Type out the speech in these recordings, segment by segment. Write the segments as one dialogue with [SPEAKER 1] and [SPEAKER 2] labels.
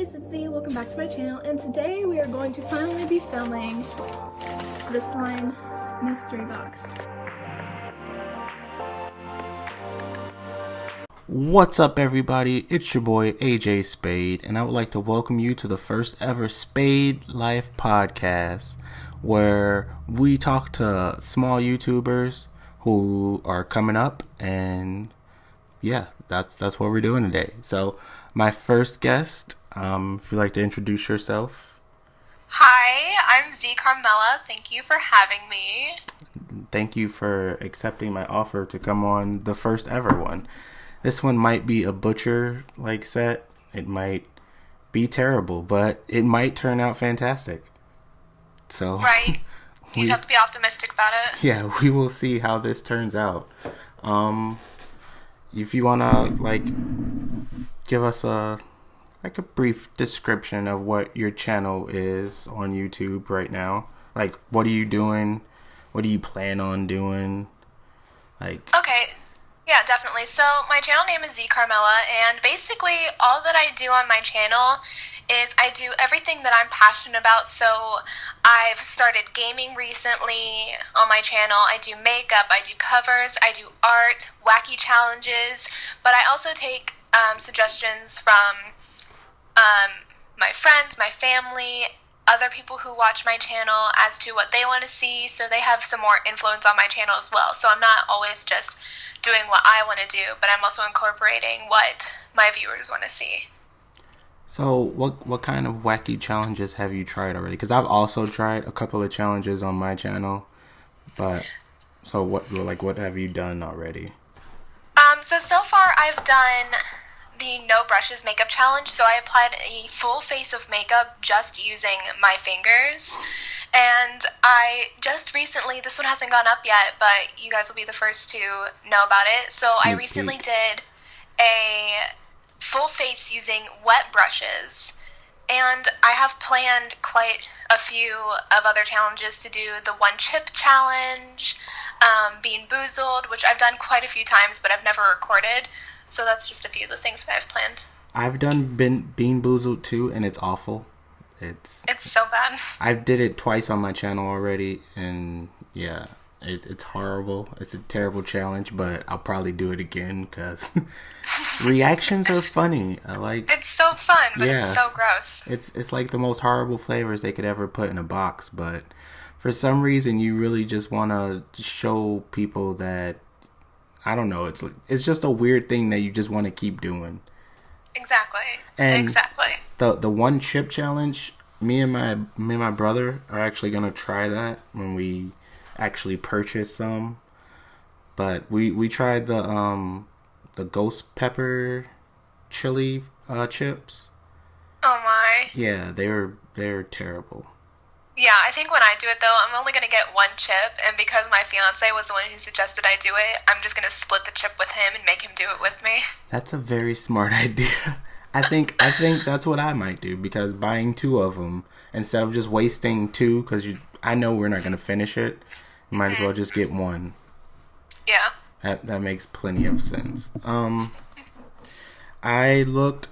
[SPEAKER 1] guys, it's Zei. Welcome back to my channel, and today we are going to finally be filming the slime mystery box.
[SPEAKER 2] What's up, everybody? It's your boy AJ Spade, and I would like to welcome you to the first ever Spade Life podcast, where we talk to small YouTubers who are coming up, and yeah, that's what we're doing today. So my first guest, if you'd like to introduce yourself.
[SPEAKER 3] Hi, I'm Zei Carmela. Thank you for having me.
[SPEAKER 2] Thank you for accepting my offer to come on the first ever one. This one might be a butcher-like set. It might be terrible, but it might turn out fantastic. So,
[SPEAKER 3] right. You just have to be optimistic about it.
[SPEAKER 2] Yeah, we will see how this turns out. If you wanna give us a brief description of what your channel is on YouTube right now. Like, what are you doing? What do you plan on doing?
[SPEAKER 3] Okay. Yeah, definitely. So my channel name is Zei Carmela, and basically all that I do on my channel is I do everything that I'm passionate about. So I've started gaming recently on my channel. I do makeup, I do covers, I do art, wacky challenges, but I also take suggestions from my friends, my family, other people who watch my channel as to what they want to see, so they have some more influence on my channel as well. So I'm not always just doing what I want to do, but I'm also incorporating what my viewers want to see.
[SPEAKER 2] So what kind of wacky challenges have you tried already? Because I've also tried a couple of challenges on my channel, but so what have you done already?
[SPEAKER 3] So far I've done the no brushes makeup challenge. So I applied a full face of makeup just using my fingers. And I just recently, this one hasn't gone up yet, but you guys will be the first to know about it. So I recently did a full face using wet brushes. And I have planned quite a few of other challenges to do. The one chip challenge, Bean Boozled, which I've done quite a few times, but I've never recorded. So that's just a few of the things that I've planned.
[SPEAKER 2] I've done Bean Boozled too, and it's awful. It's
[SPEAKER 3] so bad.
[SPEAKER 2] I did it twice on my channel already, and yeah, it's horrible. It's a terrible challenge, but I'll probably do it again because reactions are funny.
[SPEAKER 3] It's so fun, but it's so gross.
[SPEAKER 2] It's like the most horrible flavors they could ever put in a box, but for some reason you really just want to show people that, I don't know, it's just a weird thing that you just want to keep doing.
[SPEAKER 3] Exactly. The
[SPEAKER 2] one chip challenge, me and my brother are actually gonna try that when we actually purchase some. But we tried the ghost pepper chili chips.
[SPEAKER 3] Oh my.
[SPEAKER 2] Yeah, they're terrible.
[SPEAKER 3] Yeah, I think when I do it though, I'm only gonna get one chip, and because my fiance was the one who suggested I do it, I'm just gonna split the chip with him and make him do it with me.
[SPEAKER 2] That's a very smart idea. I think that's what I might do, because buying two of them instead of just wasting two, because I know we're not gonna finish it. You might as well just get one.
[SPEAKER 3] Yeah.
[SPEAKER 2] That makes plenty of sense. I looked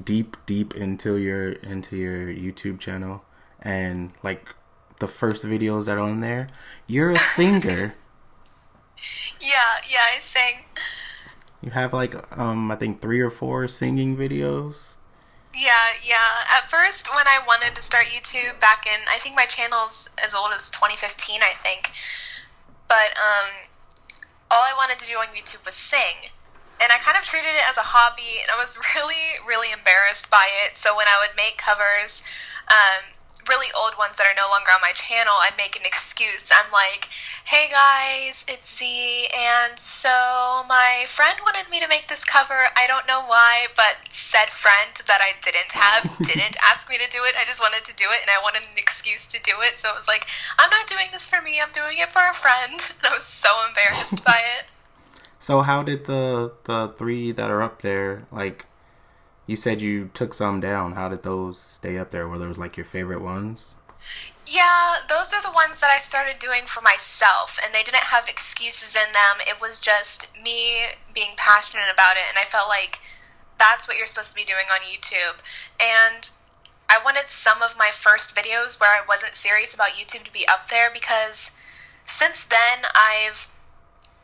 [SPEAKER 2] deep into your YouTube channel, and the first videos that are on there, you're a singer.
[SPEAKER 3] Yeah, I sing.
[SPEAKER 2] You have I think 3 or 4 singing videos.
[SPEAKER 3] Yeah. At first, when I wanted to start YouTube back in, I think my channel's as old as 2015, I think. But all I wanted to do on YouTube was sing. And I kind of treated it as a hobby, and I was really, really embarrassed by it. So when I would make covers, really old ones that are no longer on my channel, I'd make an excuse. I'm like, hey guys, it's Zei, and so my friend wanted me to make this cover. I don't know why, but said friend that I didn't have didn't ask me to do it. I just wanted to do it, and I wanted an excuse to do it. So it was like, I'm not doing this for me, I'm doing it for a friend. And I was so embarrassed by it.
[SPEAKER 2] So how did the 3 that are up there, you said you took some down. How did those stay up there? Were those your favorite ones?
[SPEAKER 3] Yeah, those are the ones that I started doing for myself, and they didn't have excuses in them. It was just me being passionate about it, and I felt like that's what you're supposed to be doing on YouTube. And I wanted some of my first videos where I wasn't serious about YouTube to be up there, because since then I've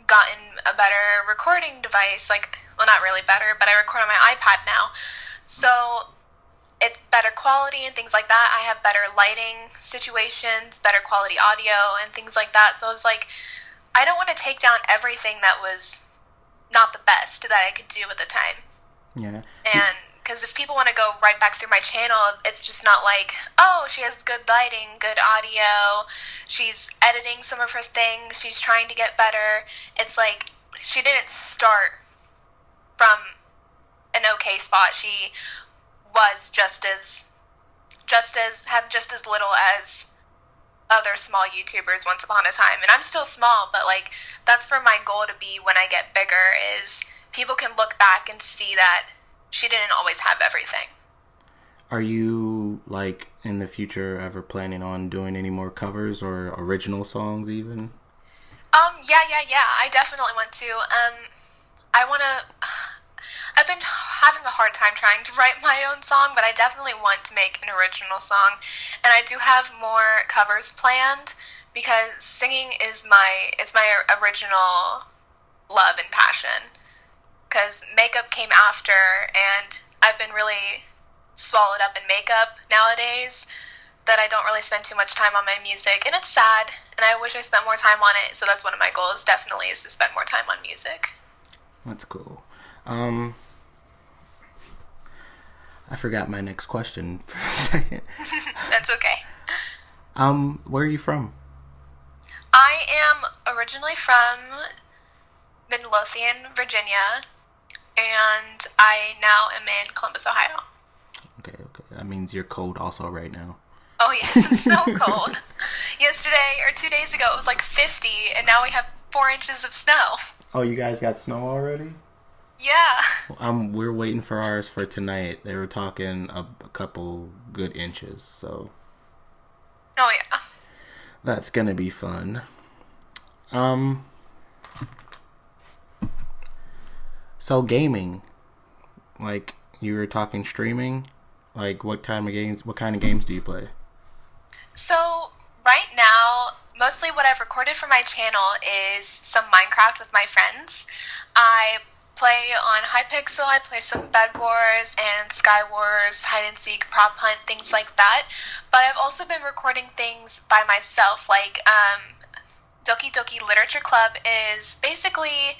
[SPEAKER 3] gotten a better recording device. Like, well, not really better, but I record on my iPad now. So it's better quality and things like that. I have better lighting situations, better quality audio and things like that. So it's like, I don't want to take down everything that was not the best that I could do at the time.
[SPEAKER 2] Yeah.
[SPEAKER 3] And because if people want to go right back through my channel, it's just not like, oh, she has good lighting, good audio, she's editing some of her things, she's trying to get better. It's like, she didn't start from an okay spot. She was had just as little as other small YouTubers once upon a time. And I'm still small, but like, that's for my goal to be when I get bigger, is people can look back and see that she didn't always have everything.
[SPEAKER 2] Are you, like, in the future ever planning on doing any more covers or original songs even?
[SPEAKER 3] Yeah. I definitely want to. I've been having a hard time trying to write my own song, but I definitely want to make an original song. And I do have more covers planned, because singing is my original love and passion. Because makeup came after, and I've been really swallowed up in makeup nowadays that I don't really spend too much time on my music. And it's sad, and I wish I spent more time on it. So that's one of my goals, definitely, is to spend more time on music.
[SPEAKER 2] That's cool. I forgot my next question for a second.
[SPEAKER 3] That's okay.
[SPEAKER 2] Where are you from?
[SPEAKER 3] I am originally from Midlothian, Virginia, and I now am in Columbus, Ohio.
[SPEAKER 2] Okay. That means you're cold also right now.
[SPEAKER 3] Oh yeah, it's so cold. Yesterday, or 2 days ago, it was like 50, and now we have 4 inches of snow.
[SPEAKER 2] Oh, you guys got snow already?
[SPEAKER 3] Yeah.
[SPEAKER 2] We're waiting for ours for tonight. They were talking a couple good inches, so.
[SPEAKER 3] Oh yeah.
[SPEAKER 2] That's gonna be fun. So gaming, like, you were talking streaming, like, what kind of games do you play?
[SPEAKER 3] So right now, mostly what I've recorded for my channel is some Minecraft with my friends. I play on Hypixel, I play some Bed Wars and Sky Wars, hide and seek, prop hunt, things like that. But I've also been recording things by myself, like Doki Doki Literature Club is basically,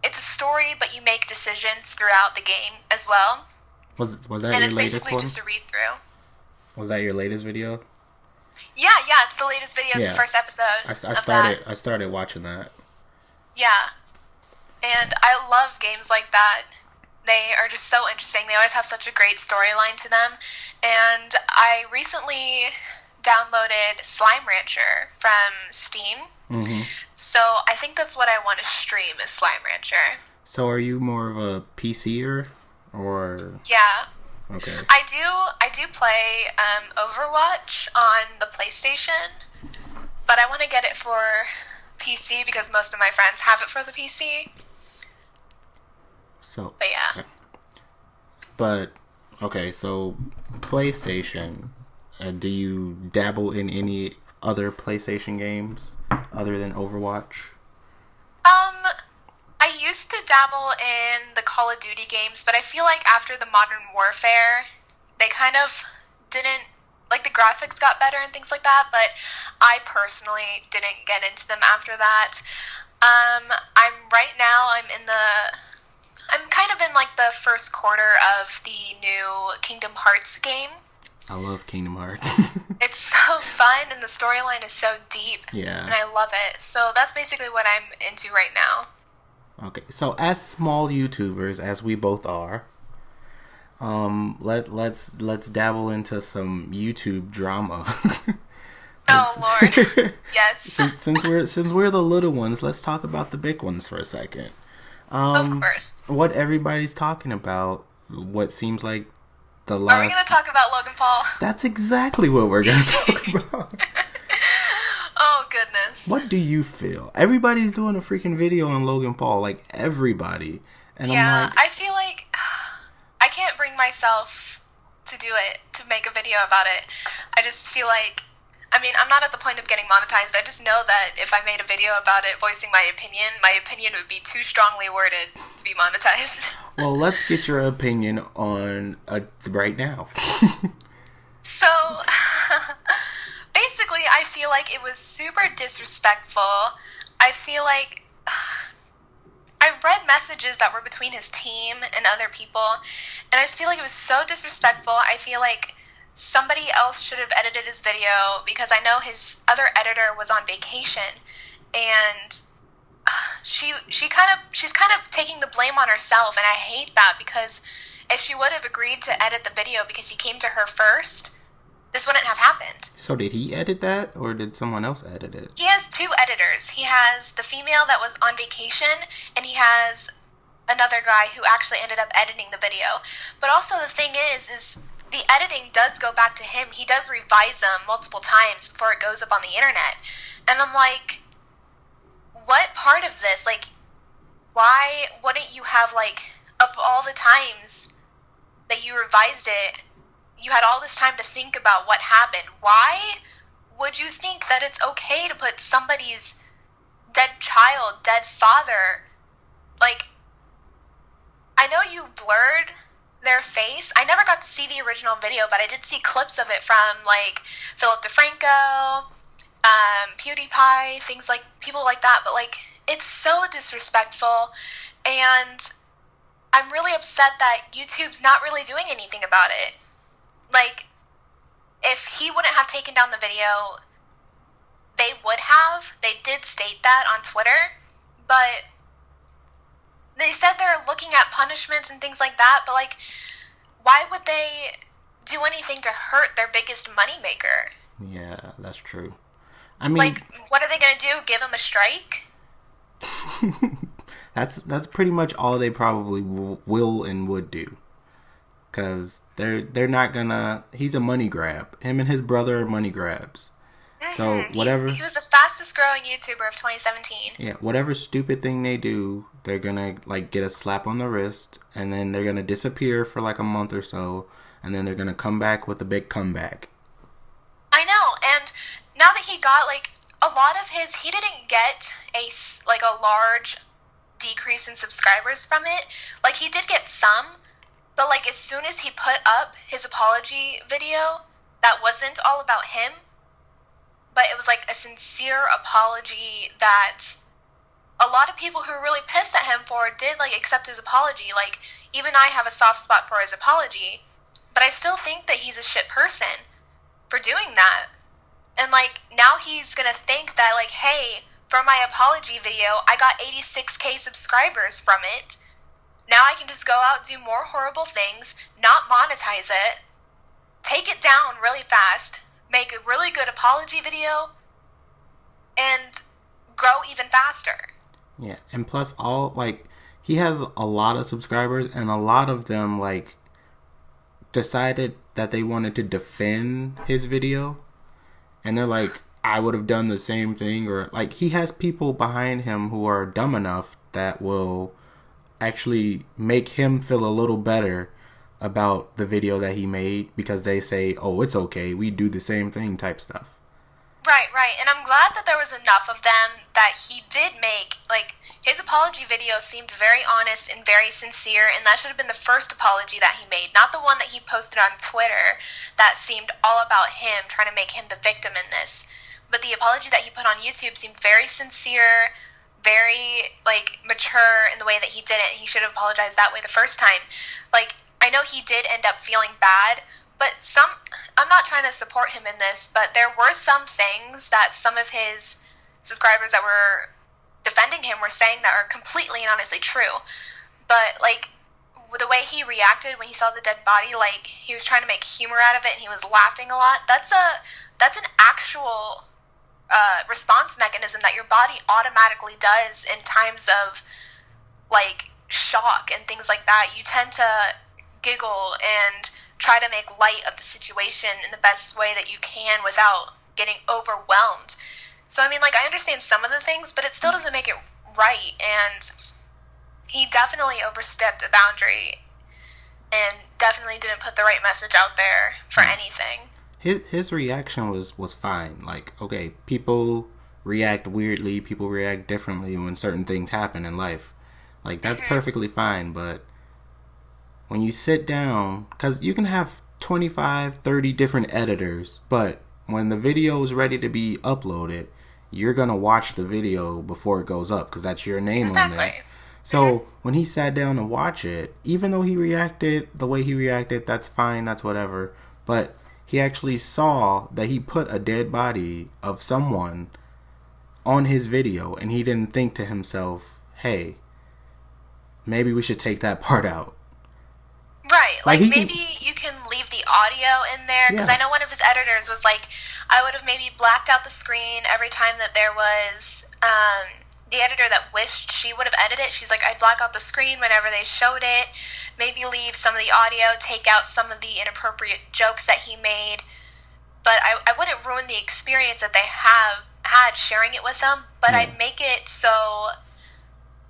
[SPEAKER 3] it's a story, but you make decisions throughout the game as well.
[SPEAKER 2] Was that
[SPEAKER 3] and
[SPEAKER 2] your latest one? And
[SPEAKER 3] it's basically just a read-through.
[SPEAKER 2] Was that your latest video?
[SPEAKER 3] Yeah, it's the latest video, it's the first episode
[SPEAKER 2] I started watching that.
[SPEAKER 3] Yeah. And I love games like that. They are just so interesting. They always have such a great storyline to them. And I recently downloaded Slime Rancher from Steam.
[SPEAKER 2] Mm-hmm.
[SPEAKER 3] So I think that's what I want to stream, is Slime Rancher.
[SPEAKER 2] So are you more of a PCer or?
[SPEAKER 3] Yeah.
[SPEAKER 2] Okay.
[SPEAKER 3] I do play Overwatch on the PlayStation, but I want to get it for PC because most of my friends have it for the PC.
[SPEAKER 2] So.
[SPEAKER 3] But yeah.
[SPEAKER 2] But okay, so PlayStation. Do you dabble in any other PlayStation games other than Overwatch?
[SPEAKER 3] I used to dabble in the Call of Duty games, but I feel like after the Modern Warfare, they kind of didn't, like, the graphics got better and things like that, but I personally didn't get into them after that. I'm kind of in, like, the first quarter of the new Kingdom Hearts game.
[SPEAKER 2] I love Kingdom Hearts.
[SPEAKER 3] It's so fun, and the storyline is so deep.
[SPEAKER 2] Yeah. And
[SPEAKER 3] I love it. So that's basically what I'm into right now.
[SPEAKER 2] Okay, so as small YouTubers, as we both are, let's dabble into some YouTube drama.
[SPEAKER 3] Oh Lord, yes.
[SPEAKER 2] since we're the little ones, let's talk about the big ones for a second.
[SPEAKER 3] Of course.
[SPEAKER 2] What everybody's talking about, what seems like the last.
[SPEAKER 3] Are we going to talk about Logan Paul?
[SPEAKER 2] That's exactly what we're going to talk about.
[SPEAKER 3] Oh, goodness.
[SPEAKER 2] What do you feel? Everybody's doing a freaking video on Logan Paul, like everybody. And
[SPEAKER 3] yeah,
[SPEAKER 2] I'm like,
[SPEAKER 3] I feel like myself to do it, to make a video about it. I just feel like, I mean, I'm not at the point of getting monetized. I just know that if I made a video about it voicing my opinion would be too strongly worded to be monetized.
[SPEAKER 2] Well, let's get your opinion on right now.
[SPEAKER 3] So, basically, I feel like it was super disrespectful. I feel like I read messages that were between his team and other people, and I just feel like it was so disrespectful. I feel like somebody else should have edited his video, because I know his other editor was on vacation, and she's kind of taking the blame on herself, and I hate that, because if she would have agreed to edit the video because he came to her first, this wouldn't have happened.
[SPEAKER 2] So did he edit that, or did someone else edit it?
[SPEAKER 3] He has two editors. He has the female that was on vacation, and he has another guy who actually ended up editing the video. But also the thing is the editing does go back to him. He does revise them multiple times before it goes up on the internet. And I'm like, what part of this? Like, why wouldn't you have, like, of all the times that you revised it, you had all this time to think about what happened. Why would you think that it's okay to put somebody's dead child, dead father, like, I know you blurred their face. I never got to see the original video, but I did see clips of it from, like, Philip DeFranco, PewDiePie, things like, people like that, but, like, it's so disrespectful, and I'm really upset that YouTube's not really doing anything about it. Like, if he wouldn't have taken down the video, they would have. They did state that on Twitter, but they said they're looking at punishments and things like that, but, like, why would they do anything to hurt their biggest moneymaker?
[SPEAKER 2] Yeah, that's true. I mean,
[SPEAKER 3] like, what are they going to do? Give him a strike?
[SPEAKER 2] That's pretty much all they probably will and would do. Because they're not gonna... He's a money grab. Him and his brother are money grabs. Mm-hmm. So whatever...
[SPEAKER 3] He was the fastest growing YouTuber of 2017.
[SPEAKER 2] Yeah, whatever stupid thing they do, they're gonna, like, get a slap on the wrist, and then they're gonna disappear for, like, a month or so, and then they're gonna come back with a big comeback.
[SPEAKER 3] I know, and now that he got, like, a lot of his... He didn't get a large decrease in subscribers from it. Like, he did get some, but, like, as soon as he put up his apology video, that wasn't all about him, but it was, like, a sincere apology that a lot of people who were really pissed at him for did, like, accept his apology. Like, even I have a soft spot for his apology, but I still think that he's a shit person for doing that. And, like, now he's gonna think that, like, hey, from my apology video, I got 86k subscribers from it. Now I can just go out, do more horrible things, not monetize it, take it down really fast, make a really good apology video, and grow even faster.
[SPEAKER 2] Yeah, and plus he has a lot of subscribers, and a lot of them, like, decided that they wanted to defend his video, and they're like, I would have done the same thing, or, like, he has people behind him who are dumb enough that will actually make him feel a little better about the video that he made, because they say, oh, it's okay, we do the same thing type stuff.
[SPEAKER 3] Right, and I'm glad that there was enough of them that he did make, like, his apology video seemed very honest and very sincere, and that should have been the first apology that he made, not the one that he posted on Twitter that seemed all about him, trying to make him the victim in this. But the apology that he put on YouTube seemed very sincere, very, like, mature in the way that he did it. He should have apologized that way the first time. Like, I know he did end up feeling bad, but I'm not trying to support him in this, but there were some things that some of his subscribers that were defending him were saying that are completely and honestly true. But, like, the way he reacted when he saw the dead body, like, he was trying to make humor out of it and he was laughing a lot. That's an actual response mechanism that your body automatically does in times of, like, shock and things like that. You tend to giggle and try to make light of the situation in the best way that you can without getting overwhelmed. So, I mean, like, I understand some of the things, but it still doesn't make it right, and he definitely overstepped a boundary, and definitely didn't put the right message out there for anything.
[SPEAKER 2] His reaction was fine. Like, okay, people react weirdly, people react differently when certain things happen in life. Like, that's perfectly fine, but when you sit down, because you can have 25, 30 different editors, but when the video is ready to be uploaded, you're going to watch the video before it goes up, because that's your name on there. So when he sat down to watch it, even though he reacted the way he reacted, that's fine, that's whatever, but he actually saw that he put a dead body of someone on his video, and he didn't think to himself, hey, maybe we should take that part out.
[SPEAKER 3] Right, like maybe you can leave the audio in there, because I know one of his editors was like, I would have maybe blacked out the screen every time that there was, the editor that wished she would have edited it, she's like, I'd black out the screen whenever they showed it, maybe leave some of the audio, take out some of the inappropriate jokes that he made, but I wouldn't ruin the experience that they had sharing it with them, but I'd make it so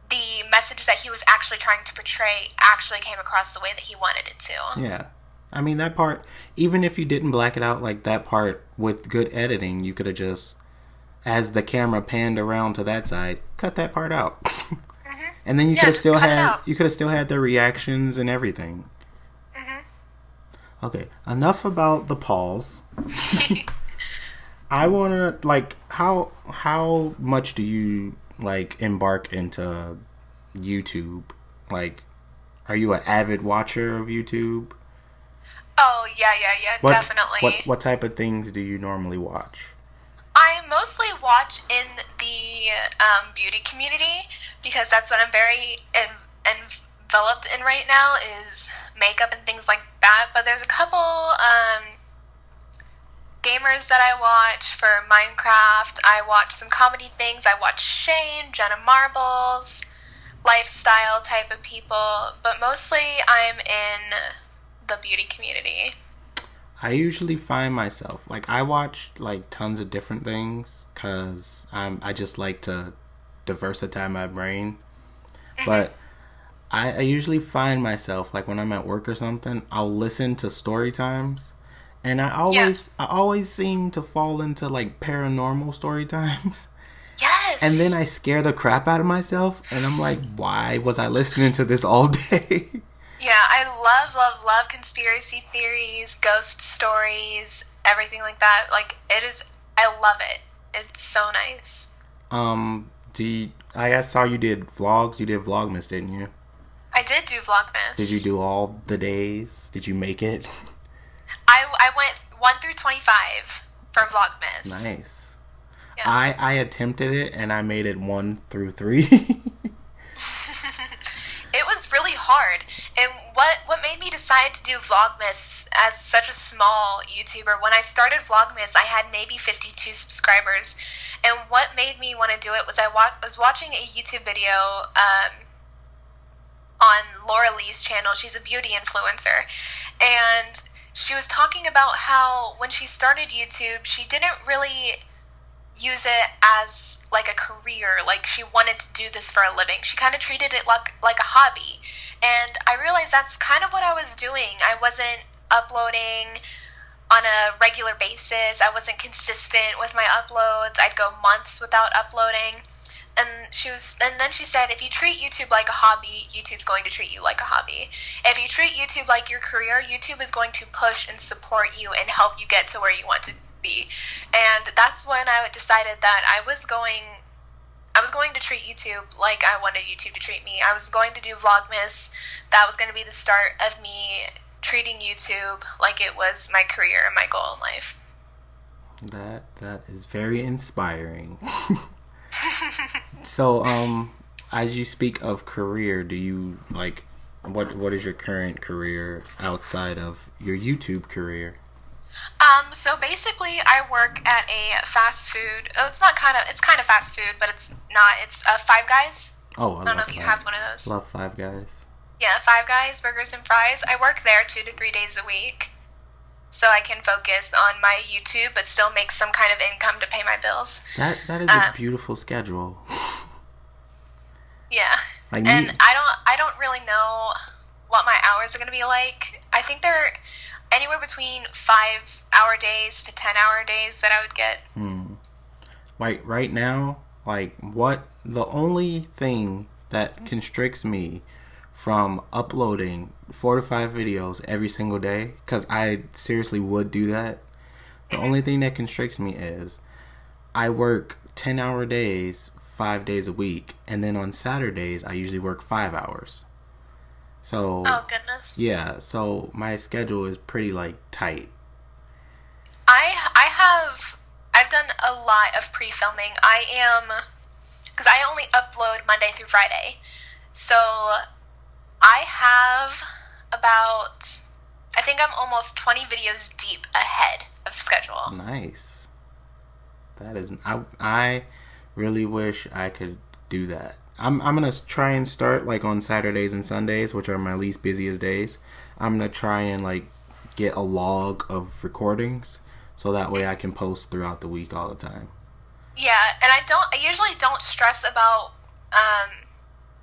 [SPEAKER 3] the message that he was actually trying to portray actually came across the way that he wanted it to.
[SPEAKER 2] Yeah. I mean, that part, even if you didn't black it out, like that part with good editing, you could have just, as the camera panned around to that side, cut that part out. And then you could have still had the reactions and everything. Okay, enough about the pause. I want to, like, how much do you, like, embark into YouTube? Like, are you an avid watcher of YouTube?
[SPEAKER 3] Oh, yeah, definitely.
[SPEAKER 2] What type of things do you normally watch?
[SPEAKER 3] I mostly watch in the beauty community, because that's what I'm very enveloped in right now, is makeup and things like that. But there's a couple gamers that I watch for Minecraft. I watch some comedy things. I watch Shane, Jenna Marbles, lifestyle type of people. But mostly I'm in the beauty community.
[SPEAKER 2] I usually find myself, like, I watch, like, tons of different things, because I just like to diversify my brain. But I usually find myself, like, when I'm at work or something, I'll listen to story times. And I always seem to fall into, like, paranormal story times.
[SPEAKER 3] Yes.
[SPEAKER 2] And then I scare the crap out of myself, and I'm like, why was I listening to this all day?
[SPEAKER 3] Yeah, I love conspiracy theories, ghost stories, everything like that. Like, I love it. It's so nice.
[SPEAKER 2] I saw you did vlogs. You did Vlogmas, didn't you?
[SPEAKER 3] I did do Vlogmas.
[SPEAKER 2] Did you do all the days? Did you make it?
[SPEAKER 3] I went 1 through 25 for Vlogmas.
[SPEAKER 2] Nice.
[SPEAKER 3] Yeah.
[SPEAKER 2] I attempted it, and I made it 1 through 3.
[SPEAKER 3] It was really hard. And what made me decide to do Vlogmas as such a small YouTuber, when I started Vlogmas, I had maybe 52 subscribers. And what made me want to do it was I was watching a YouTube video on Laura Lee's channel. She's a beauty influencer. And she was talking about how when she started YouTube, she didn't really use it as like a career, like she wanted to do this for a living. She kind of treated it like a hobby, and I realized that's kind of what I was doing. I wasn't uploading on a regular basis. I wasn't consistent with my uploads. I'd go months without uploading, and then she said, if you treat YouTube like a hobby, YouTube's going to treat you like a hobby. If you treat YouTube like your career, YouTube is going to push and support you and help you get to where you want to be. And that's when I decided that I was going to treat YouTube like I wanted YouTube to treat me. I was going to do Vlogmas. That was going to be the start of me treating YouTube like it was my career and my goal in life.
[SPEAKER 2] That is very inspiring. So, as you speak of career, do you, like, what is your current career outside of your YouTube career?
[SPEAKER 3] So basically, I work at a fast food. Oh, it's kind of fast food, but it's not. It's Five Guys.
[SPEAKER 2] Oh,
[SPEAKER 3] I don't know if you have one of those.
[SPEAKER 2] Love Five Guys.
[SPEAKER 3] Yeah, Five Guys, burgers and fries. I work there 2 to 3 days a week, so I can focus on my YouTube, but still make some kind of income to pay my bills.
[SPEAKER 2] That is a beautiful schedule.
[SPEAKER 3] Yeah, and I don't really know what my hours are going to be like. I I think they're anywhere between 5-hour days to 10-hour days that I would get.
[SPEAKER 2] Like right now, like the only thing that constricts me from uploading 4 to 5 videos every single day, because I seriously would do that. The only thing that constricts me is I work 10-hour days 5 days a week, and then on Saturdays I usually work 5 hours. So
[SPEAKER 3] oh goodness.
[SPEAKER 2] Yeah, so my schedule is pretty like tight.
[SPEAKER 3] I've done a lot of pre-filming. Because I only upload Monday through Friday. So I have I think I'm almost 20 videos deep ahead of schedule.
[SPEAKER 2] Nice. That is, I really wish I could do that. I'm gonna try and start like on Saturdays and Sundays, which are my least busiest days. I'm gonna try and like get a log of recordings, so that way I can post throughout the week all the time.
[SPEAKER 3] Yeah, and I usually don't stress about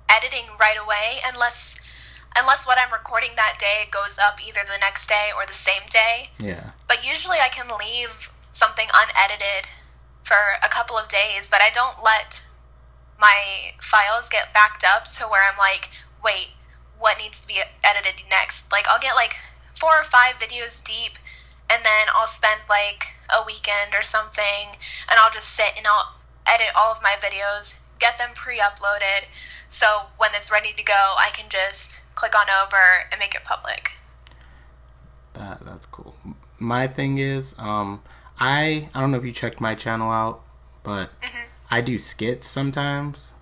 [SPEAKER 3] editing right away unless what I'm recording that day goes up either the next day or the same day.
[SPEAKER 2] Yeah.
[SPEAKER 3] But usually I can leave something unedited for a couple of days, but I don't let my files get backed up to where I'm like, wait, what needs to be edited next? Like, I'll get like 4 or 5 videos deep, and then I'll spend like a weekend or something, and I'll just sit and I'll edit all of my videos, get them pre-uploaded, so when it's ready to go, I can just click on over and make it public.
[SPEAKER 2] That's cool. My thing is, I don't know if you checked my channel out, but I do skits sometimes.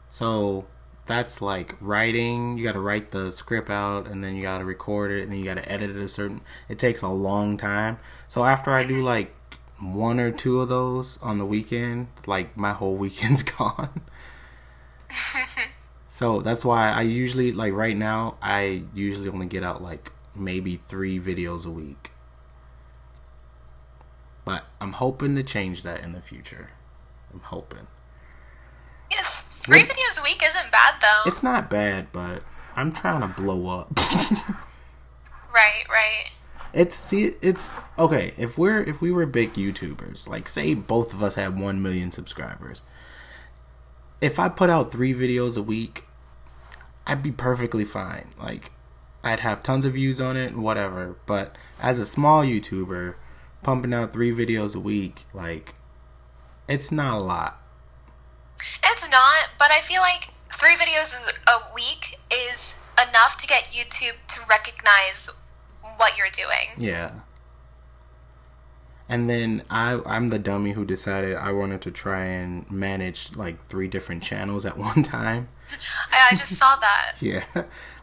[SPEAKER 2] So that's like writing. You got to write the script out, and then you got to record it, and then you got to edit it it takes a long time. So after I do like 1 or 2 of those on the weekend, like my whole weekend's gone. So that's why I usually, like right now, I usually only get out like maybe 3 videos a week. But I'm hoping to change that in the future. I'm hoping.
[SPEAKER 3] Yeah, 3 videos a week isn't bad though.
[SPEAKER 2] It's not bad, but I'm trying to blow up.
[SPEAKER 3] Right.
[SPEAKER 2] It's okay. If we were big YouTubers, like say both of us had 1 million subscribers, if I put out 3 videos a week, I'd be perfectly fine. Like, I'd have tons of views on it and whatever. But as a small YouTuber, pumping out 3 videos a week, like, it's not a lot.
[SPEAKER 3] It's not, but I feel like 3 videos a week is enough to get YouTube to recognize what you're doing.
[SPEAKER 2] Yeah. And then I'm the dummy who decided I wanted to try and manage like 3 different channels at one time.
[SPEAKER 3] I just saw that.
[SPEAKER 2] Yeah.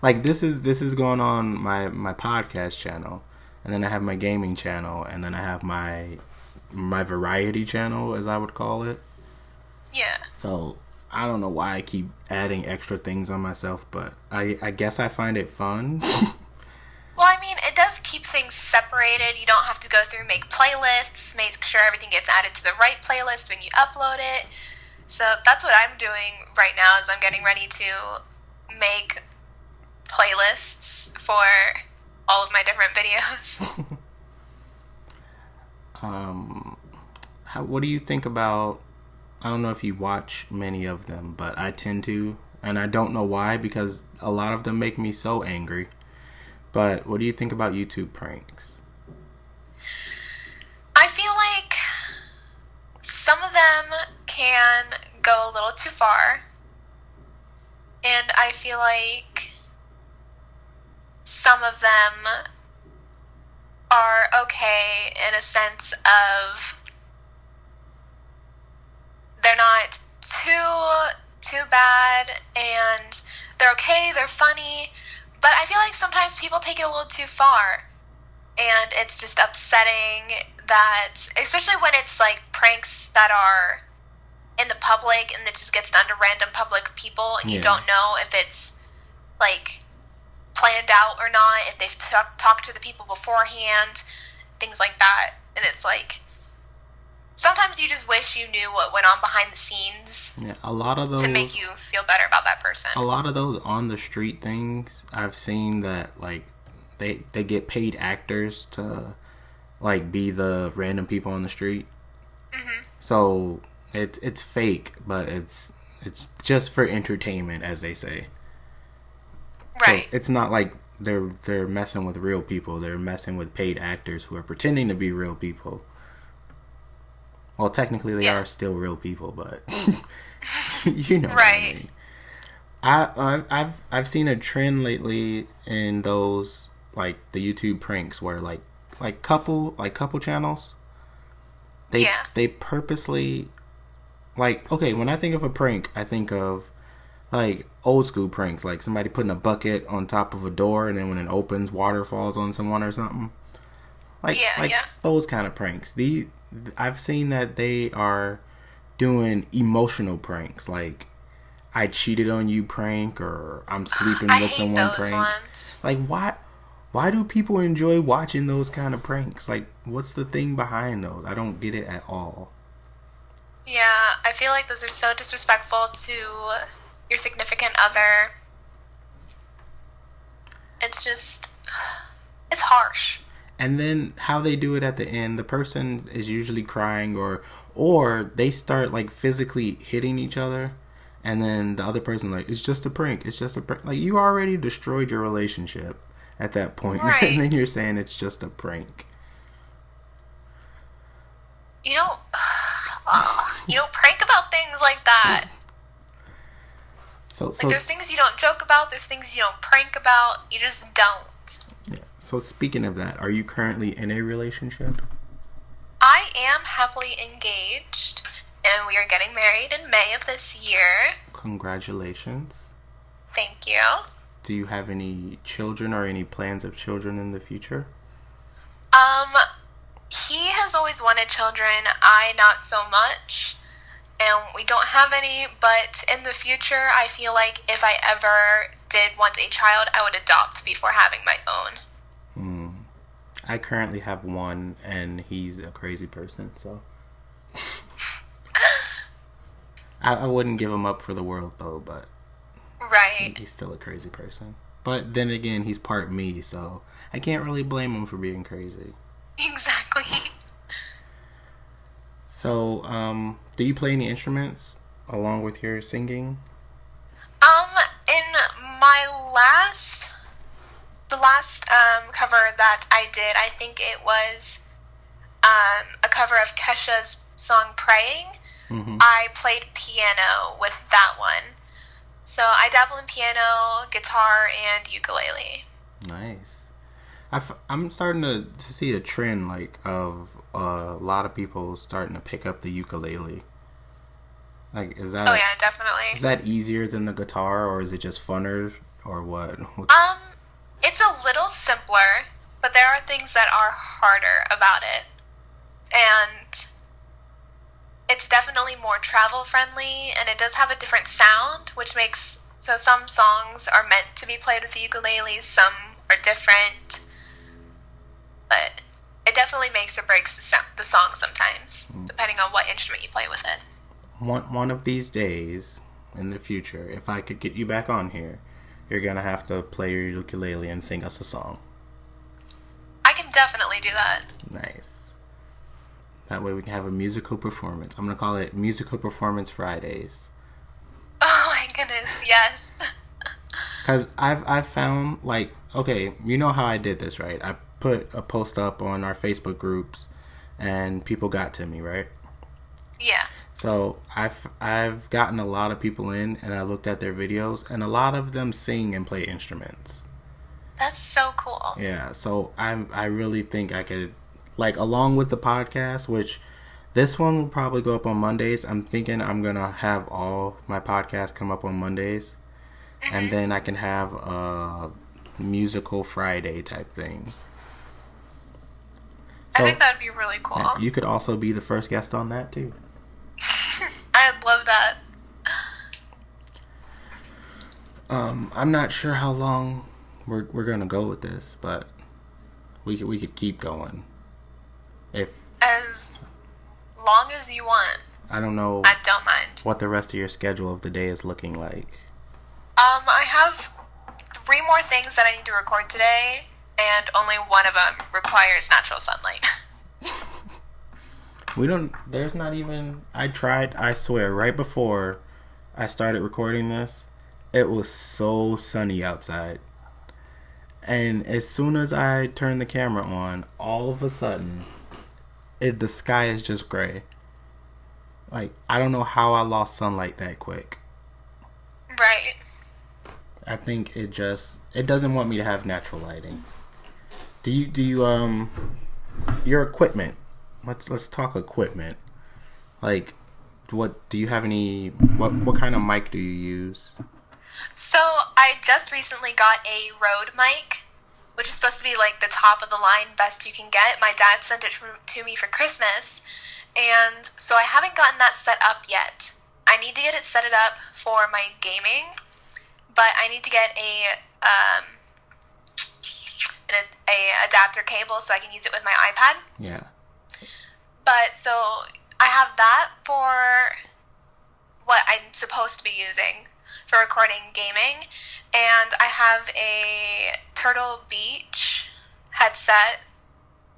[SPEAKER 2] Like this is going on my podcast channel, and then I have my gaming channel, and then I have my variety channel, as I would call it.
[SPEAKER 3] Yeah.
[SPEAKER 2] So I don't know why I keep adding extra things on myself, but I guess I find it fun.
[SPEAKER 3] Well, I mean, it does keep things separated. You don't have to go through and make playlists, make sure everything gets added to the right playlist when you upload it. So that's what I'm doing right now, is I'm getting ready to make playlists for all of my different videos.
[SPEAKER 2] What do you think about, I don't know if you watch many of them, but I tend to, and I don't know why, because a lot of them make me so angry. But what do you think about YouTube pranks?
[SPEAKER 3] I feel like some of them can go a little too far. And I feel like some of them are okay in a sense of they're not too bad, and they're okay, they're funny. But I feel like sometimes people take it a little too far, and it's just upsetting that, especially when it's like pranks that are in the public and it just gets done to random public people, and you don't know if it's like planned out or not, if they've talked to the people beforehand, things like that. And it's like, sometimes you just wish you knew what went on behind the scenes.
[SPEAKER 2] Yeah, a lot of those,
[SPEAKER 3] to make you feel better about that person.
[SPEAKER 2] A lot of those on the street things, I've seen that like they get paid actors to like be the random people on the street.
[SPEAKER 3] Mm-hmm.
[SPEAKER 2] So it's fake, but it's just for entertainment, as they say.
[SPEAKER 3] Right.
[SPEAKER 2] So it's not like they're messing with real people. They're messing with paid actors who are pretending to be real people. Well, technically they are still real people, but you know
[SPEAKER 3] right.
[SPEAKER 2] what I mean. I've seen a trend lately in those like the YouTube pranks where like couple channels they purposely like, okay, when I think of a prank, I think of like old school pranks, like somebody putting a bucket on top of a door and then when it opens, water falls on someone or something. Like those kind of pranks. I've seen that they are doing emotional pranks, like I cheated on you prank, or I'm sleeping with someone prank.
[SPEAKER 3] Ones.
[SPEAKER 2] Like why do people enjoy watching those kind of pranks? Like, what's the thing behind those? I don't get it at all.
[SPEAKER 3] Yeah, I feel like those are so disrespectful to your significant other. It's just, it's harsh.
[SPEAKER 2] And then how they do it at the end, the person is usually crying or they start like physically hitting each other, and then the other person like, it's just a prank. It's just a prank. Like, you already destroyed your relationship at that point.
[SPEAKER 3] Right.
[SPEAKER 2] And then you're saying it's just a prank.
[SPEAKER 3] You don't prank about things like that.
[SPEAKER 2] So
[SPEAKER 3] like, there's things you don't joke about, there's things you don't prank about, you just don't.
[SPEAKER 2] Yeah. So speaking of that, are you currently in a relationship?
[SPEAKER 3] I am happily engaged, and we are getting married in May of this year.
[SPEAKER 2] Congratulations.
[SPEAKER 3] Thank you.
[SPEAKER 2] Do you have any children or any plans of children in the future?
[SPEAKER 3] He has always wanted children, I not so much. And we don't have any, but in the future, I feel like if I ever did want a child, I would adopt before having my own.
[SPEAKER 2] I currently have one, and he's a crazy person, so I wouldn't give him up for the world, though, but
[SPEAKER 3] right.
[SPEAKER 2] He's still a crazy person. But then again, he's part me, so I can't really blame him for being crazy.
[SPEAKER 3] Exactly.
[SPEAKER 2] So, do you play any instruments along with your singing?
[SPEAKER 3] In my the last cover that I did, I think it was a cover of Kesha's song Praying.
[SPEAKER 2] Mm-hmm.
[SPEAKER 3] I played piano with that one. So I dabble in piano, guitar, and ukulele.
[SPEAKER 2] Nice. I'm starting to see a trend like of a lot of people starting to pick up the ukulele. Like, is that?
[SPEAKER 3] Oh yeah, definitely.
[SPEAKER 2] Is that easier than the guitar, or is it just funner, or what?
[SPEAKER 3] It's a little simpler, but there are things that are harder about it, and it's definitely more travel friendly, and it does have a different sound, which makes so some songs are meant to be played with the ukulele, some are different. But it definitely makes or breaks the song sometimes, depending on what instrument you play with it.
[SPEAKER 2] One of these days in the future, if I could get you back on here, you're going to have to play your ukulele and sing us a song.
[SPEAKER 3] I can definitely do that.
[SPEAKER 2] Nice. That way we can have a musical performance. I'm going to call it Musical Performance Fridays.
[SPEAKER 3] Oh my goodness, yes.
[SPEAKER 2] Because I've found, like, okay, you know how I did this, right? I put a post up on our Facebook groups, and people got to me, right?
[SPEAKER 3] Yeah.
[SPEAKER 2] So I've gotten a lot of people in, and I looked at their videos, and a lot of them sing and play instruments.
[SPEAKER 3] That's so cool.
[SPEAKER 2] Yeah, so I really think I could, like, along with the podcast, which this one will probably go up on Mondays. I'm thinking I'm gonna have all my podcasts come up on Mondays, and then I can have a musical Friday type thing.
[SPEAKER 3] I think that would be really cool.
[SPEAKER 2] You could also be the first guest on that too.
[SPEAKER 3] I'd love that.
[SPEAKER 2] I'm not sure how long we're gonna go with this, but we could keep going. If
[SPEAKER 3] as long as you want.
[SPEAKER 2] I don't know.
[SPEAKER 3] I don't mind.
[SPEAKER 2] What the rest of your schedule of the day is looking like.
[SPEAKER 3] I have 3 more things that I need to record today, and only one of them requires natural sunlight.
[SPEAKER 2] There's not even, I swear, right before I started recording this, it was so sunny outside. And as soon as I turned the camera on, all of a sudden, the sky is just gray. Like, I don't know how I lost sunlight that quick.
[SPEAKER 3] Right.
[SPEAKER 2] I think it doesn't want me to have natural lighting. Do you your equipment? Let's talk equipment. Like, what do you have any? What kind of mic do you use?
[SPEAKER 3] So I just recently got a Rode mic, which is supposed to be like the top of the line, best you can get. My dad sent it to me for Christmas, and so I haven't gotten that set up yet. I need to get it set up for my gaming, but I need to get a adapter cable so I can use it with my iPad.
[SPEAKER 2] Yeah.
[SPEAKER 3] But so I have that for what I'm supposed to be using for recording gaming, and I have a Turtle Beach headset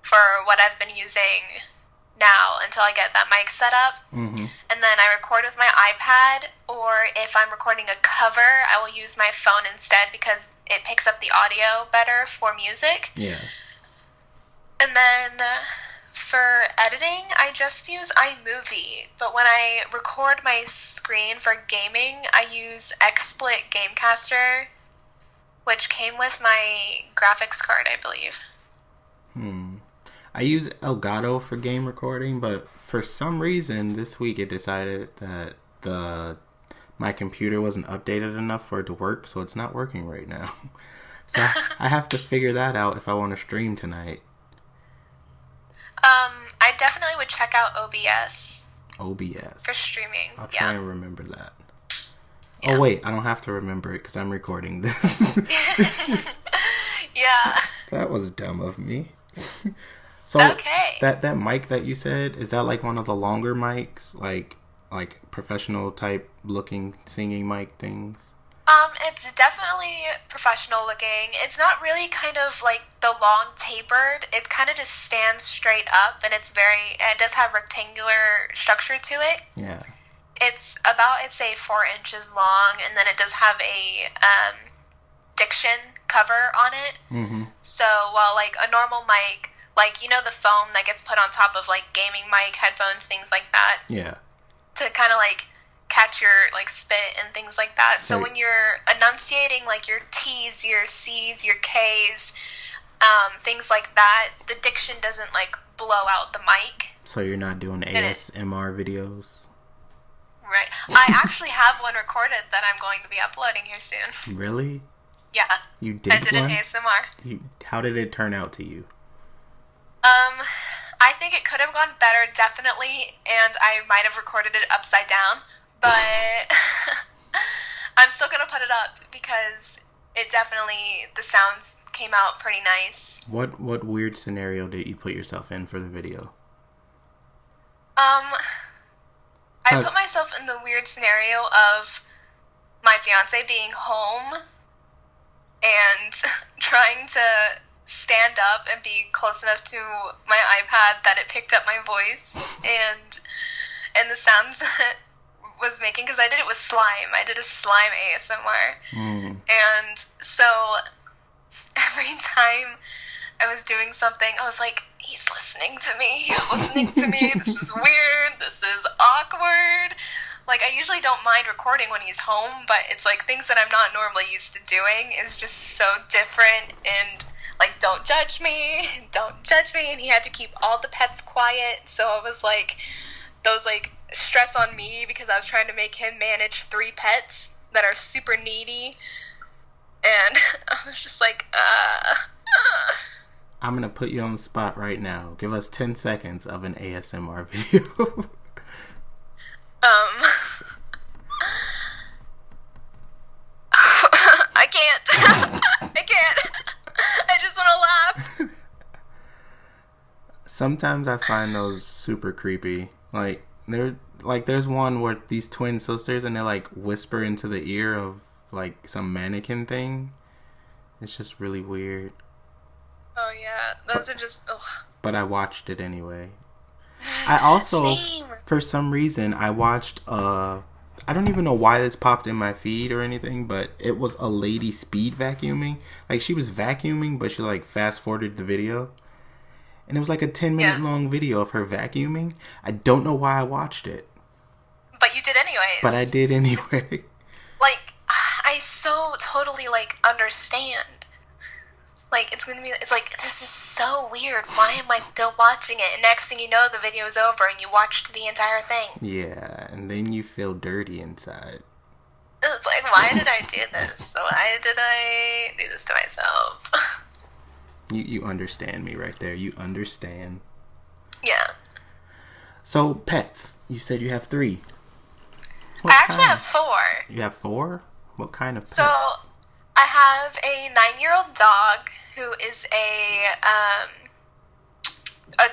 [SPEAKER 3] for what I've been using now until I get that mic set up.
[SPEAKER 2] Mm-hmm.
[SPEAKER 3] And then I record with my iPad, or if I'm recording a cover, I will use my phone instead because it picks up the audio better for music.
[SPEAKER 2] Yeah.
[SPEAKER 3] And then for editing, I just use iMovie. But when I record my screen for gaming, I use XSplit Gamecaster, which came with my graphics card, I believe.
[SPEAKER 2] I use Elgato for game recording, but for some reason this week it decided that my computer wasn't updated enough for it to work, so it's not working right now. So I have to figure that out if I want to stream tonight.
[SPEAKER 3] I definitely would check out OBS.
[SPEAKER 2] OBS.
[SPEAKER 3] For streaming.
[SPEAKER 2] I'll try and remember that.
[SPEAKER 3] Yeah.
[SPEAKER 2] Oh wait, I don't have to remember it because I'm recording this.
[SPEAKER 3] Yeah.
[SPEAKER 2] That was dumb of me. So
[SPEAKER 3] okay.
[SPEAKER 2] that mic that you said, is that like one of the longer mics, like professional type looking singing mic things?
[SPEAKER 3] It's definitely professional looking. It's not really kind of like the long tapered. It kind of just stands straight up, and it does have rectangular structure to it.
[SPEAKER 2] Yeah.
[SPEAKER 3] It's about, I'd say, 4 inches long, and then it does have a diction cover on it.
[SPEAKER 2] Mm-hmm.
[SPEAKER 3] So while like a normal mic, like, you know, the foam that gets put on top of like gaming mic, headphones, things like that.
[SPEAKER 2] Yeah.
[SPEAKER 3] To kind of like catch your like spit and things like that. So when you're enunciating like your T's, your C's, your K's, things like that, the diction doesn't like blow out the mic.
[SPEAKER 2] So you're not doing ASMR videos?
[SPEAKER 3] Right. I actually have one recorded that I'm going to be uploading here soon.
[SPEAKER 2] Really?
[SPEAKER 3] Yeah.
[SPEAKER 2] You did
[SPEAKER 3] I did
[SPEAKER 2] one?
[SPEAKER 3] an ASMR.
[SPEAKER 2] How did it turn out to you?
[SPEAKER 3] I think it could have gone better, definitely, and I might have recorded it upside down, but I'm still going to put it up because it definitely, the sounds came out pretty nice.
[SPEAKER 2] What weird scenario did you put yourself in for the video?
[SPEAKER 3] I put myself in the weird scenario of my fiance being home and trying to stand up and be close enough to my iPad that it picked up my voice and the sounds that was making, because I did it with slime. I did a slime ASMR. And so every time I was doing something, I was like, he's listening to me. He's listening to me. This is weird. This is awkward. Like, I usually don't mind recording when he's home, but it's like things that I'm not normally used to doing is just so different, and like, don't judge me, and he had to keep all the pets quiet, so I was like, those like stress on me because I was trying to make him manage 3 pets that are super needy, and I was just like,
[SPEAKER 2] I'm gonna put you on the spot right now. Give us 10 seconds of an ASMR video.
[SPEAKER 3] I can't. I can't. I just want to laugh.
[SPEAKER 2] Sometimes I find those super creepy. Like, there's one where these twin sisters and they like whisper into the ear of like some mannequin thing. It's just really weird.
[SPEAKER 3] Oh yeah, those are just. Ugh.
[SPEAKER 2] But I watched it anyway. I also,
[SPEAKER 3] Same.
[SPEAKER 2] for some reason, I watched, I don't even know why this popped in my feed or anything, but it was a lady speed vacuuming. Like, she was vacuuming, but she, like, fast-forwarded the video. And it was like a 10-minute long video of her vacuuming. I don't know why I watched it.
[SPEAKER 3] But you did anyways.
[SPEAKER 2] But I did anyway.
[SPEAKER 3] Like, I so totally, like, understand. Like, it's like, this is so weird. Why am I still watching it? And next thing you know, the video is over and you watched the entire thing.
[SPEAKER 2] Yeah, and then you feel dirty inside.
[SPEAKER 3] It's like, why did I do this? Why did I do this to myself?
[SPEAKER 2] You understand me right there. You understand.
[SPEAKER 3] Yeah.
[SPEAKER 2] So, pets. You said you have 3.
[SPEAKER 3] I actually have 4.
[SPEAKER 2] You have 4? What kind of pets?
[SPEAKER 3] So, I have a 9-year-old dog who is a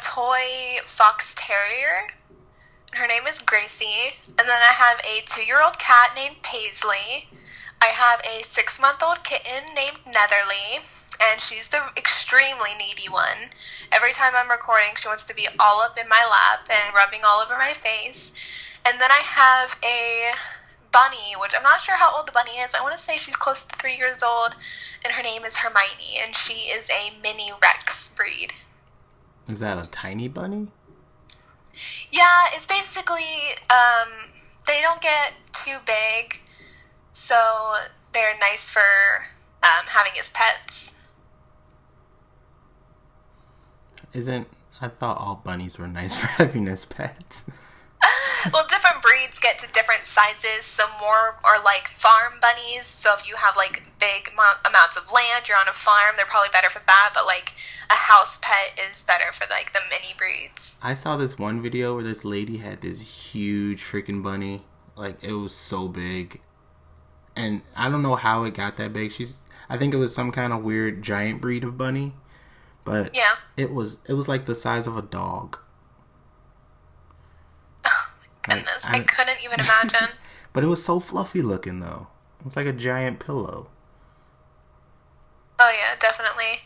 [SPEAKER 3] toy fox terrier. Her name is Gracie. And then I have a 2-year-old cat named Paisley. I have a 6-month-old kitten named Netherly. And she's the extremely needy one. Every time I'm recording, she wants to be all up in my lap and rubbing all over my face. And then I have a bunny, which I'm not sure how old the bunny is. I want to say she's close to 3 years old, and her name is Hermione, and she is a mini Rex breed.
[SPEAKER 2] Is that a tiny bunny?
[SPEAKER 3] Yeah, it's basically, they don't get too big, so they're nice for having as pets.
[SPEAKER 2] I thought all bunnies were nice for having as pets.
[SPEAKER 3] Well, different breeds get to different sizes. Some more are like farm bunnies. So if you have like big amounts of land, you're on a farm, they're probably better for that. But like a house pet is better for like the mini breeds.
[SPEAKER 2] I saw this one video where this lady had this huge freaking bunny. Like, it was so big. And I don't know how it got that big. I think it was some kind of weird giant breed of bunny. But
[SPEAKER 3] yeah,
[SPEAKER 2] it was like the size of a dog.
[SPEAKER 3] Oh my goodness, I couldn't even imagine.
[SPEAKER 2] But it was so fluffy looking though. It was like a giant pillow.
[SPEAKER 3] Oh yeah, definitely.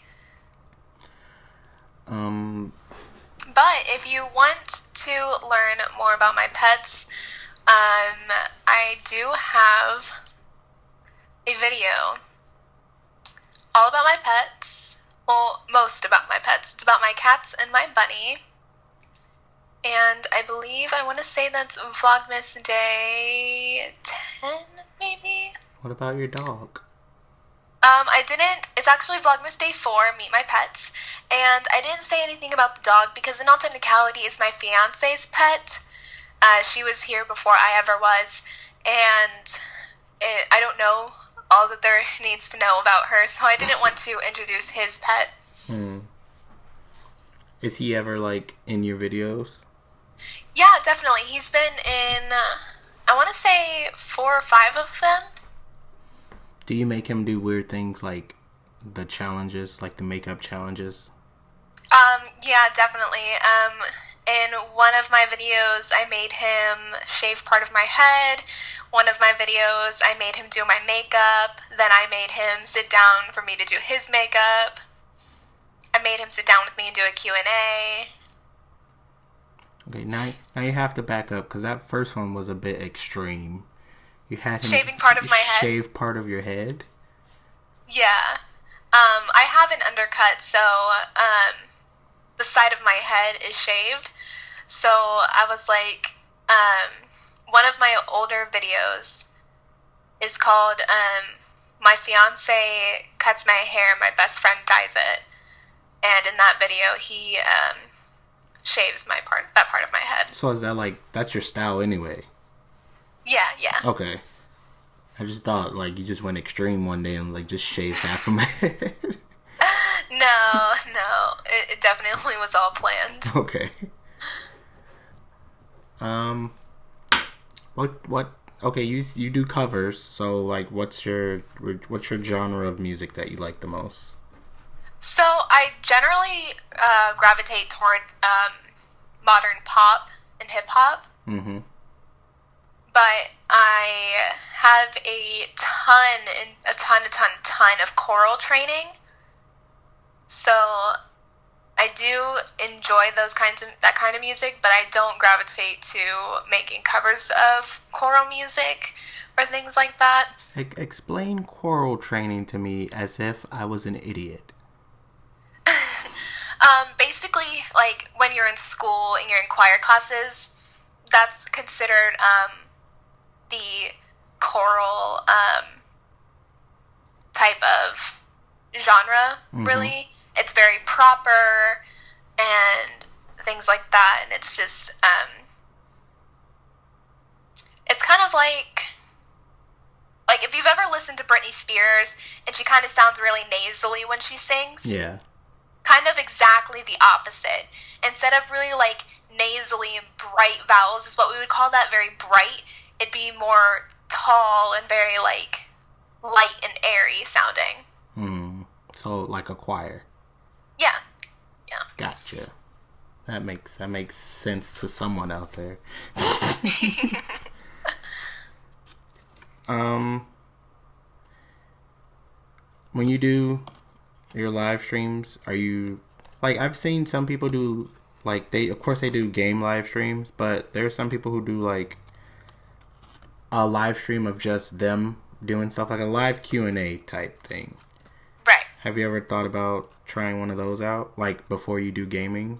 [SPEAKER 3] But if you want to learn more about my pets, I do have a video all about my pets. Well, most about my pets. It's about my cats and my bunny. And I believe, I want to say that's Vlogmas Day 10, maybe?
[SPEAKER 2] What about your dog?
[SPEAKER 3] I didn't, it's actually Vlogmas Day 4, Meet My Pets, and I didn't say anything about the dog because in all technicality it's my fiance's pet. She was here before I ever was, and I don't know all that there needs to know about her, so I didn't want to introduce his pet.
[SPEAKER 2] Is he ever, like, in your videos?
[SPEAKER 3] Yeah, definitely. He's been in, I want to say 4 or 5 of them.
[SPEAKER 2] Do you make him do weird things like the challenges, like the makeup challenges?
[SPEAKER 3] Yeah, definitely. In one of my videos, I made him shave part of my head. One of my videos, I made him do my makeup. Then I made him sit down for me to do his makeup. I made him sit down with me and do a Q&A.
[SPEAKER 2] Okay, now you have to back up because that first one was a bit extreme. You had him
[SPEAKER 3] shaving part of my head.
[SPEAKER 2] Shave part of your head.
[SPEAKER 3] Yeah. I have an undercut, so the side of my head is shaved. So I was like, one of my older videos is called My Fiance Cuts My Hair, My Best Friend Dyes It. And in that video, he shaves that part of my head.
[SPEAKER 2] So is that like, that's your style anyway?
[SPEAKER 3] Yeah.
[SPEAKER 2] Okay. I just thought, like, you just went extreme one day and, like, just shaved half of my head.
[SPEAKER 3] No. It definitely was all planned.
[SPEAKER 2] Okay. What? Okay, you do covers. So, like, what's your genre of music that you like the most?
[SPEAKER 3] So I generally gravitate toward modern pop and hip hop.
[SPEAKER 2] Mm-hmm.
[SPEAKER 3] But I have a ton of choral training. So I do enjoy that kind of music, but I don't gravitate to making covers of choral music or things like that.
[SPEAKER 2] Explain choral training to me as if I was an idiot.
[SPEAKER 3] Basically, like when you're in school and you're in choir classes, that's considered the choral type of genre, really. It's very proper and things like that, and it's just it's kind of like if you've ever listened to Britney Spears and she kind of sounds really nasally when she sings.
[SPEAKER 2] Yeah.
[SPEAKER 3] Kind of exactly the opposite. Instead of really like nasally and bright vowels is what we would call that, very bright, it'd be more tall and very like light and airy sounding.
[SPEAKER 2] So like a choir.
[SPEAKER 3] Yeah.
[SPEAKER 2] Gotcha. That makes sense to someone out there. When you do your live streams, are you like, I've seen some people do like, they do game live streams, but there's some people who do like a live stream of just them doing stuff, like a live Q&A type thing.
[SPEAKER 3] Right.
[SPEAKER 2] Have you ever thought about trying one of those out, like before you do gaming?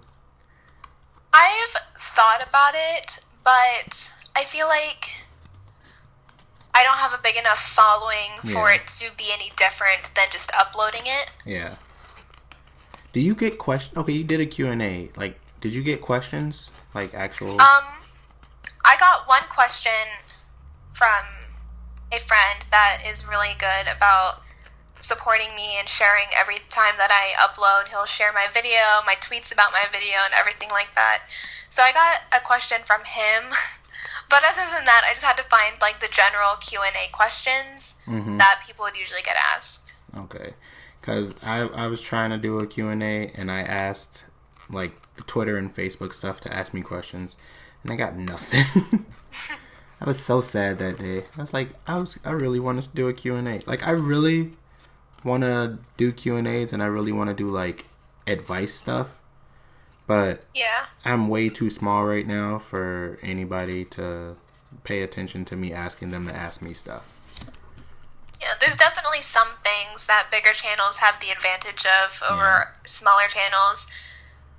[SPEAKER 3] I've thought about it, but I feel like I don't have a big enough following for it to be any different than just uploading it.
[SPEAKER 2] Yeah. Do you get questions? Okay, you did a Q&A. Like, did you get questions? Like, actual...
[SPEAKER 3] I got one question from a friend that is really good about supporting me and sharing every time that I upload. He'll share my video, my tweets about my video, and everything like that. So I got a question from him. But other than that, I just had to find like the general Q&A questions that people would usually get asked.
[SPEAKER 2] Okay. Because I was trying to do a Q&A, and I asked like the Twitter and Facebook stuff to ask me questions, and I got nothing. I was so sad that day. I was like, I really wanted to do a Q&A. Like, I really want to do Q&As, and I really want to do like advice stuff. But
[SPEAKER 3] yeah,
[SPEAKER 2] I'm way too small right now for anybody to pay attention to me asking them to ask me stuff.
[SPEAKER 3] Yeah, there's definitely some things that bigger channels have the advantage of over smaller channels.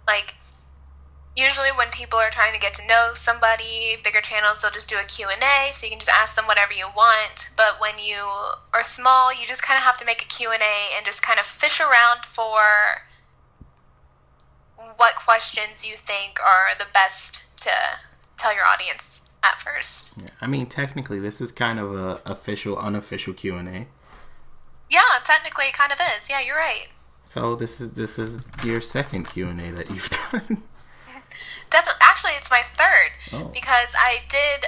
[SPEAKER 3] Like, usually when people are trying to get to know somebody, bigger channels, they'll just do a Q&A, so you can just ask them whatever you want. But when you are small, you just kind of have to make a Q&A and just kind of fish around for what questions you think are the best to tell your audience at first.
[SPEAKER 2] Yeah, I mean, technically, this is kind of a unofficial Q&A.
[SPEAKER 3] Yeah, technically it kind of is. Yeah, you're right.
[SPEAKER 2] So this is your second Q&A that you've done.
[SPEAKER 3] Definitely. Actually, it's my third because I did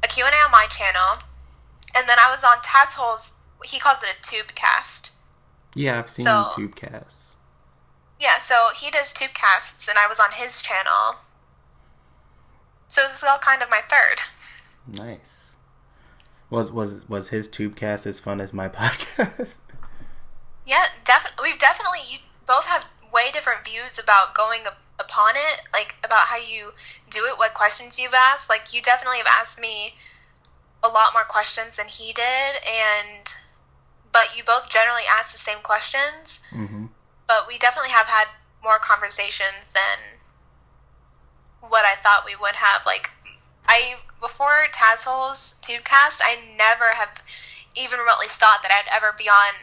[SPEAKER 3] a Q&A on my channel, and then I was on Tazhol's. He calls it a Tubecast.
[SPEAKER 2] Yeah, I've seen Tubecasts.
[SPEAKER 3] Yeah, so he does Tubecasts, and I was on his channel. So this is all kind of my third.
[SPEAKER 2] Nice. Was his Tubecast as fun as my podcast?
[SPEAKER 3] Yeah, definitely. You both have way different views about going upon it, like about how you do it, what questions you've asked. Like, you definitely have asked me a lot more questions than he did, but you both generally ask the same questions. Mm-hmm. But we definitely have had more conversations than what I thought we would have. Like, before Tazhol's Tubecast, I never have even remotely thought that I'd ever be on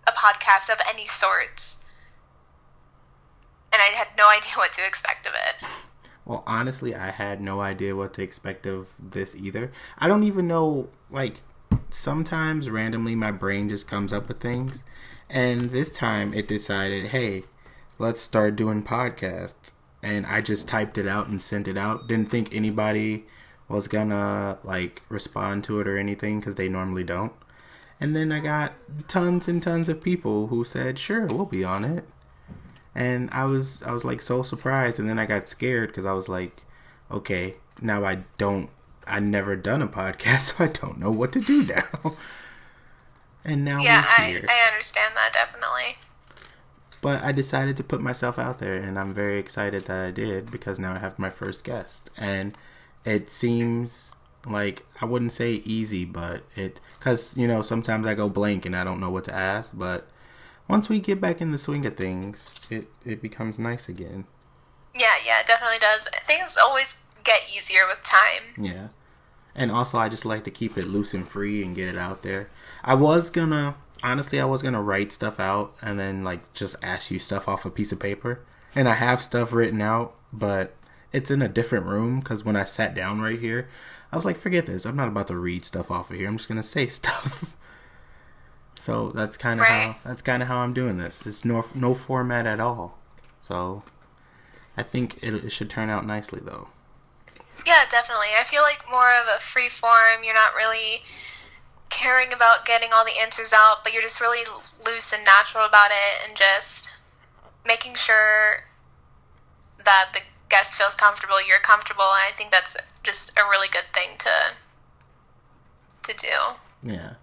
[SPEAKER 3] a podcast of any sort. And I had no idea what to expect of it.
[SPEAKER 2] Well, honestly, I had no idea what to expect of this either. I don't even know, like, sometimes randomly my brain just comes up with things. And this time it decided, hey, let's start doing podcasts. And I just typed it out and sent it out. Didn't think anybody was gonna, like, respond to it or anything, because they normally don't. And then I got tons and tons of people who said, sure, we'll be on it. And I was like so surprised, and then I got scared because I was like, okay, now I never done a podcast, so I don't know what to do now. And now
[SPEAKER 3] I understand that, definitely.
[SPEAKER 2] But I decided to put myself out there, and I'm very excited that I did, because now I have my first guest. And it seems like, I wouldn't say easy, but because, sometimes I go blank and I don't know what to ask, but once we get back in the swing of things, it becomes nice again.
[SPEAKER 3] Yeah, it definitely does. Things always get easier with time.
[SPEAKER 2] Yeah. And also, I just like to keep it loose and free and get it out there. I was gonna write stuff out and then, just ask you stuff off a piece of paper. And I have stuff written out, but it's in a different room, because when I sat down right here, I was like, forget this. I'm not about to read stuff off of here. I'm just gonna say stuff. So that's kind of how I'm doing this. It's no format at all. So I think it should turn out nicely, though.
[SPEAKER 3] Yeah, definitely. I feel like more of a free form. You're not really caring about getting all the answers out, but you're just really loose and natural about it, and just making sure that the guest feels comfortable, you're comfortable, and I think that's just a really good thing to do.
[SPEAKER 2] Yeah.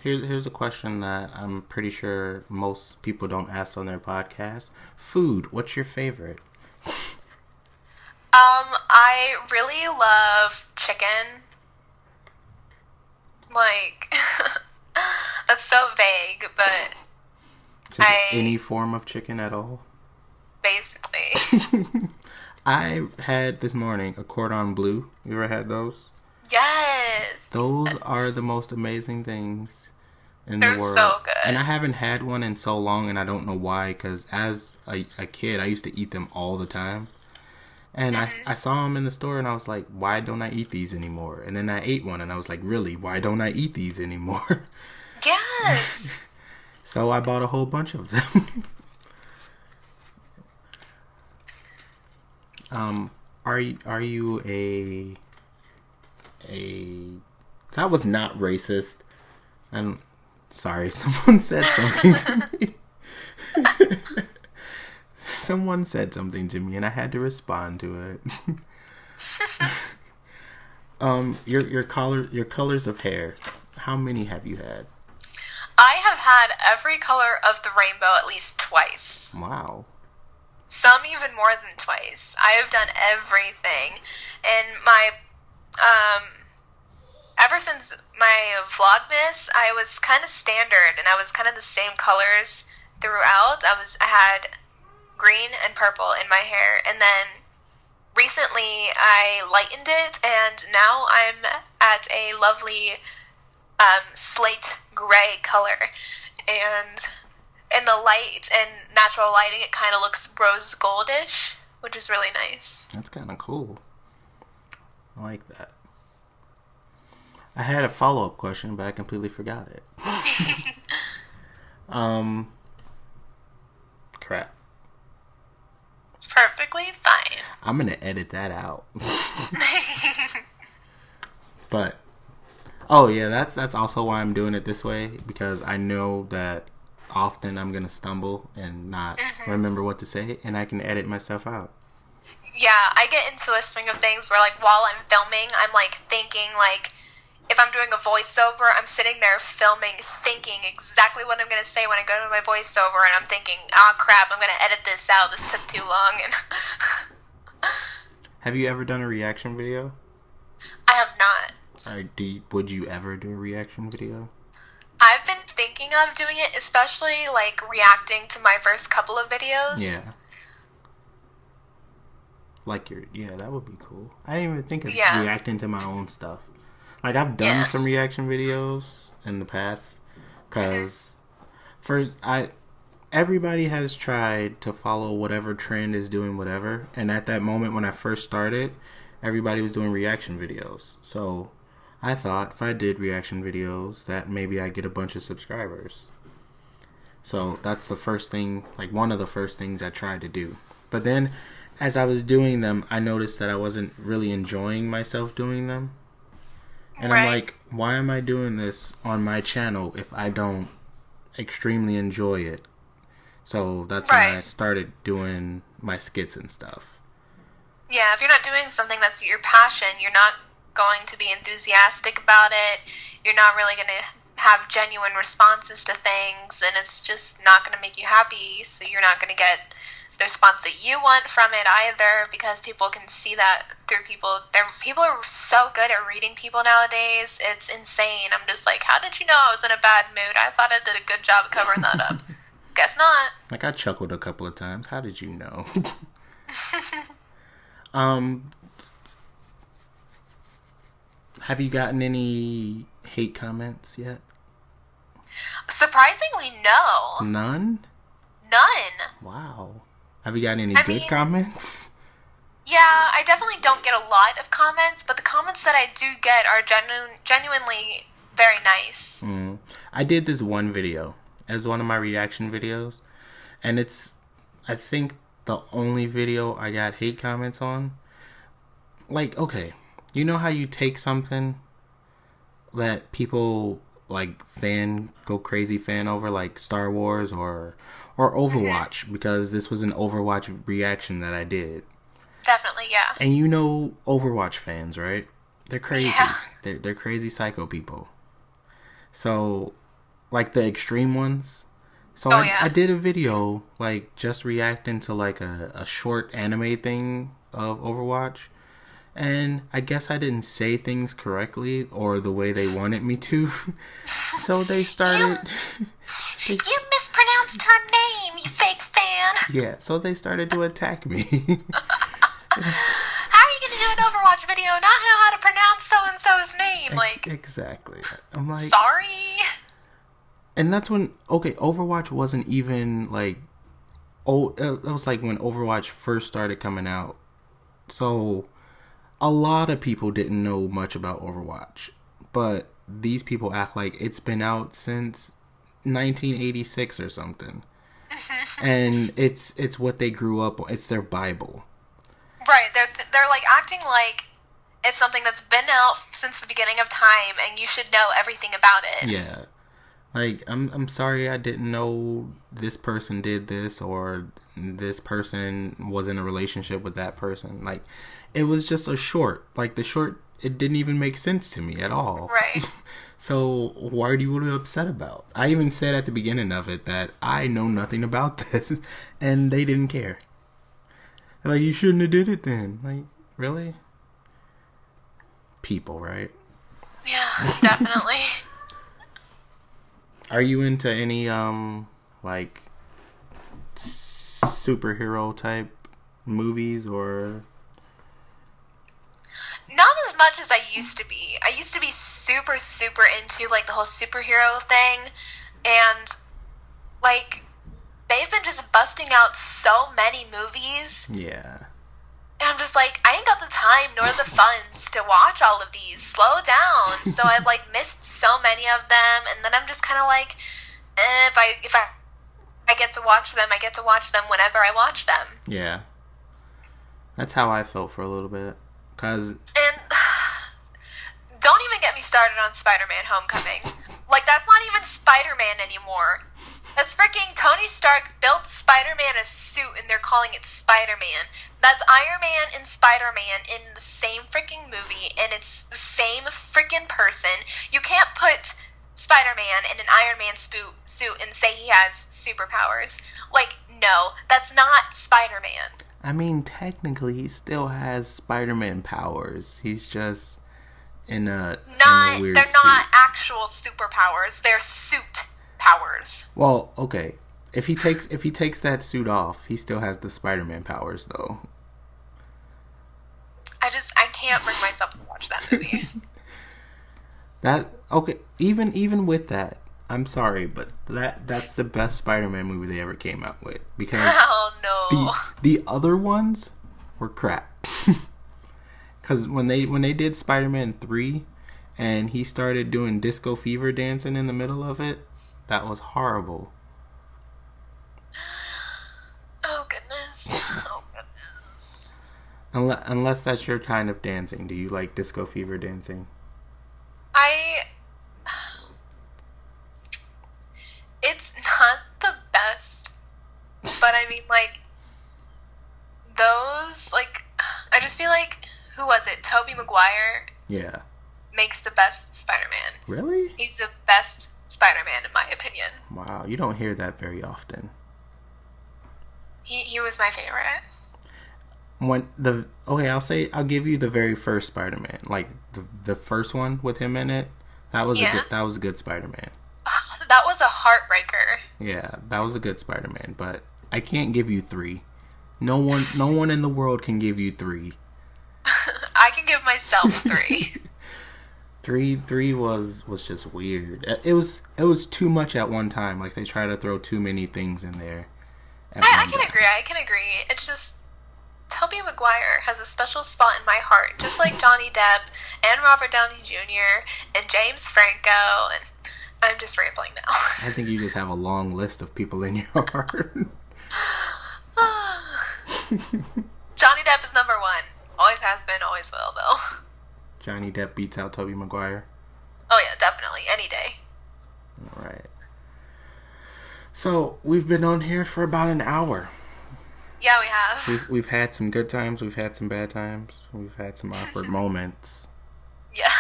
[SPEAKER 2] Here's a question that I'm pretty sure most people don't ask on their podcast. Food, what's your favorite?
[SPEAKER 3] I really love chicken. That's so vague, but
[SPEAKER 2] Just any form of chicken at all?
[SPEAKER 3] Basically.
[SPEAKER 2] I had this morning a cordon bleu. You ever had those?
[SPEAKER 3] Yes.
[SPEAKER 2] Those are the most amazing things in the world.
[SPEAKER 3] They're so good.
[SPEAKER 2] And I haven't had one in so long, and I don't know why, because as a kid, I used to eat them all the time. And I saw them in the store, and I was like, why don't I eat these anymore? And then I ate one, and I was like, really, why don't I eat these anymore?
[SPEAKER 3] Yes.
[SPEAKER 2] So I bought a whole bunch of them. Are you a that was not racist. I'm sorry, someone said something to me. Someone said something to me and I had to respond to it. Your colors of hair. How many have you had?
[SPEAKER 3] I have had every color of the rainbow at least twice.
[SPEAKER 2] Wow.
[SPEAKER 3] Some even more than twice. I have done everything. And my, ever since my Vlogmas, I was kind of standard, and I was kind of the same colors throughout. I had green and purple in my hair, and then recently I lightened it, and now I'm at a lovely, slate gray color, and in the light and natural lighting, it kind of looks rose goldish, which is really nice.
[SPEAKER 2] That's kind of cool. I like that. I had a follow-up question, but I completely forgot it. Crap.
[SPEAKER 3] It's perfectly fine.
[SPEAKER 2] I'm gonna edit that out. But, oh yeah, that's also why I'm doing it this way, because I know that often I'm gonna stumble and not remember what to say, and I can edit myself out.
[SPEAKER 3] Yeah, I get into a swing of things where, like, while I'm filming, I'm, like, thinking, like, if I'm doing a voiceover, I'm sitting there filming, thinking exactly what I'm gonna say when I go to my voiceover, and I'm thinking, oh crap, I'm gonna edit this out, this took too long, and...
[SPEAKER 2] Have you ever done a reaction video?
[SPEAKER 3] I have not.
[SPEAKER 2] Would you ever do a reaction video?
[SPEAKER 3] I've been thinking of doing it, especially, like, reacting to my first couple of videos.
[SPEAKER 2] Yeah. That would be cool. I didn't even think of reacting to my own stuff. Like, I've done some reaction videos in the past, because everybody has tried to follow whatever trend is doing whatever, and at that moment when I first started, everybody was doing reaction videos. So I thought if I did reaction videos, that maybe I'd get a bunch of subscribers. So that's the first thing, like one of the first things I tried to do. But then, as I was doing them, I noticed that I wasn't really enjoying myself doing them. And I'm like, why am I doing this on my channel if I don't extremely enjoy it? So that's when I started doing my skits and stuff.
[SPEAKER 3] Yeah, if you're not doing something that's your passion, you're not going to be enthusiastic about it. You're not really going to have genuine responses to things, and it's just not going to make you happy, so you're not going to get the response that you want from it either, because people can see that through people. People are so good at reading people nowadays. It's insane. I'm just like, how did you know I was in a bad mood? I thought I did a good job of covering that up. Guess not.
[SPEAKER 2] Like, I chuckled a couple of times. How did you know? Have you gotten any hate comments yet?
[SPEAKER 3] Surprisingly, no.
[SPEAKER 2] None?
[SPEAKER 3] None.
[SPEAKER 2] Wow. Have you gotten any good comments?
[SPEAKER 3] Yeah, I definitely don't get a lot of comments, but the comments that I do get are genuinely very nice.
[SPEAKER 2] I did this one video as one of my reaction videos, and it's, I think, the only video I got hate comments on. Like, okay, you know how you take something that people like go crazy fan over, like Star Wars or Overwatch, because this was an Overwatch reaction that I did.
[SPEAKER 3] Definitely, yeah.
[SPEAKER 2] And you know Overwatch fans, right? They're crazy. Yeah. They're crazy psycho people. So, like the extreme ones. So I did a video, like, just reacting to, like, a short anime thing of Overwatch. And I guess I didn't say things correctly or the way they wanted me to. So they started...
[SPEAKER 3] You mispronounced her name, you fake fan!
[SPEAKER 2] Yeah, so they started to attack me.
[SPEAKER 3] How are you going to do an Overwatch video and not know how to pronounce so-and-so's name? Like,
[SPEAKER 2] exactly. I'm like...
[SPEAKER 3] Sorry?
[SPEAKER 2] And that's when... Okay, Overwatch wasn't even, like... Oh, it was like when Overwatch first started coming out. So... A lot of people didn't know much about Overwatch, but these people act like it's been out since 1986 or something. And it's what they grew up on. It's their Bible. Right.
[SPEAKER 3] They're like acting like it's something that's been out since the beginning of time and you should know everything about it.
[SPEAKER 2] Yeah. Like, I'm sorry I didn't know this person did this or this person was in a relationship with that person. Like, it was just a short. Like, the short, it didn't even make sense to me at all.
[SPEAKER 3] Right.
[SPEAKER 2] So, why are you upset about? I even said at the beginning of it that I know nothing about this, and they didn't care. Like, you shouldn't have did it then. Like, really? People, right?
[SPEAKER 3] Yeah, definitely.
[SPEAKER 2] Are you into any, like, superhero type movies or...
[SPEAKER 3] Not as much as I used to be. I used to be super, super into, like, the whole superhero thing, and, like, they've been just busting out so many movies.
[SPEAKER 2] Yeah.
[SPEAKER 3] And I'm just like, I ain't got the time nor the funds to watch all of these. Slow down. So I've, like, missed so many of them, and then I'm just kind of like, if I get to watch them, I get to watch them whenever I watch them.
[SPEAKER 2] Yeah. That's how I felt for a little bit.
[SPEAKER 3] And don't even get me started on Spider-Man Homecoming. Like, that's not even Spider-Man anymore. That's freaking Tony Stark built Spider-Man a suit and they're calling it Spider-Man. That's Iron Man and Spider-Man in the same freaking movie, and it's the same freaking person. You can't put Spider-Man in an Iron Man suit and say he has superpowers. Like, no, that's not Spider-Man.
[SPEAKER 2] I mean, technically, he still has Spider-Man powers. He's just in a weird
[SPEAKER 3] They're
[SPEAKER 2] suit.
[SPEAKER 3] not actual superpowers. They're suit powers.
[SPEAKER 2] Well, okay. If he takes that suit off, he still has the Spider-Man powers, though.
[SPEAKER 3] I can't bring myself to watch that movie.
[SPEAKER 2] Even with that, I'm sorry, but that's the best Spider-Man movie they ever came out with, because
[SPEAKER 3] oh no,
[SPEAKER 2] the other ones were crap. Because when they did Spider-Man 3 and he started doing disco fever dancing in the middle of it, that was horrible.
[SPEAKER 3] Oh goodness. Oh goodness.
[SPEAKER 2] Unless that's your kind of dancing. Do you like disco fever dancing?
[SPEAKER 3] It's not the best, but I mean, like, those, like, I just feel like, who was it? Tobey Maguire?
[SPEAKER 2] Yeah.
[SPEAKER 3] makes the best Spider-Man.
[SPEAKER 2] Really?
[SPEAKER 3] He's the best Spider-Man in my opinion.
[SPEAKER 2] Wow, you don't hear that very often.
[SPEAKER 3] He was my favorite.
[SPEAKER 2] I'll give you the very first Spider-Man, like the first one with him in it. That was a good Spider-Man.
[SPEAKER 3] That was a heartbreaker.
[SPEAKER 2] Yeah, that was a good Spider-Man, but I can't give you 3. No one in the world can give you 3.
[SPEAKER 3] I can give myself 3.
[SPEAKER 2] Three was just weird. It was too much at one time. Like they try to throw too many things in there.
[SPEAKER 3] I can agree. It's just Tobey Maguire has a special spot in my heart, just like Johnny Depp and Robert Downey Jr. and James Franco, and I'm just rambling now.
[SPEAKER 2] I think you just have a long list of people in your heart.
[SPEAKER 3] Johnny Depp is number 1. Always has been, always will, though.
[SPEAKER 2] Johnny Depp beats out Tobey Maguire.
[SPEAKER 3] Oh yeah, definitely. Any day.
[SPEAKER 2] Alright. So, we've been on here for about an hour.
[SPEAKER 3] Yeah, we have.
[SPEAKER 2] We've had some good times, we've had some bad times, we've had some awkward moments.
[SPEAKER 3] Yeah.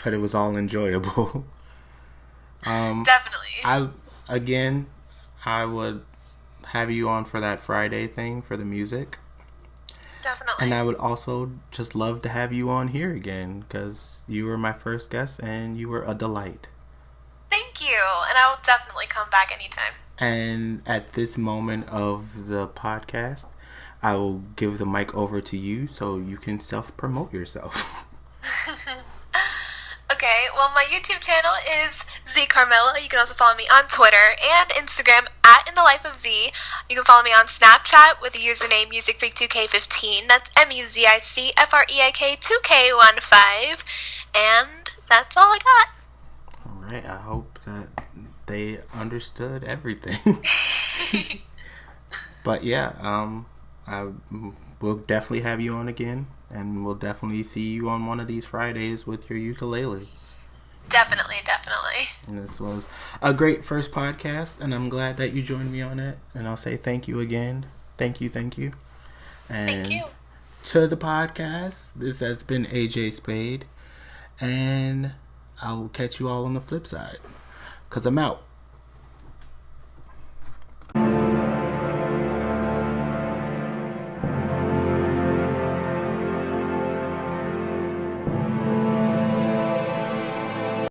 [SPEAKER 2] But it was all enjoyable.
[SPEAKER 3] Definitely.
[SPEAKER 2] I would have you on for that Friday thing for the music.
[SPEAKER 3] Definitely.
[SPEAKER 2] And I would also just love to have you on here again because you were my first guest and you were a delight.
[SPEAKER 3] Thank you. And I will definitely come back anytime.
[SPEAKER 2] And at this moment of the podcast, I will give the mic over to you so you can self-promote yourself.
[SPEAKER 3] Okay, well, my YouTube channel is Zei Carmela. You can also follow me on Twitter and Instagram at In the Life of Z. You can follow me on Snapchat with the username MusicFreak2K15. That's MUZICFREAK2K15. And that's all I got.
[SPEAKER 2] Alright, I hope that they understood everything. But yeah, we'll definitely have you on again. And we'll definitely see you on one of these Fridays with your ukulele.
[SPEAKER 3] Definitely.
[SPEAKER 2] And this was a great first podcast, and I'm glad that you joined me on it. And I'll say thank you again. Thank you. And
[SPEAKER 3] Thank you.
[SPEAKER 2] to the podcast, this has been AJ Spade. And I'll catch you all on the flip side. 'Cause I'm out.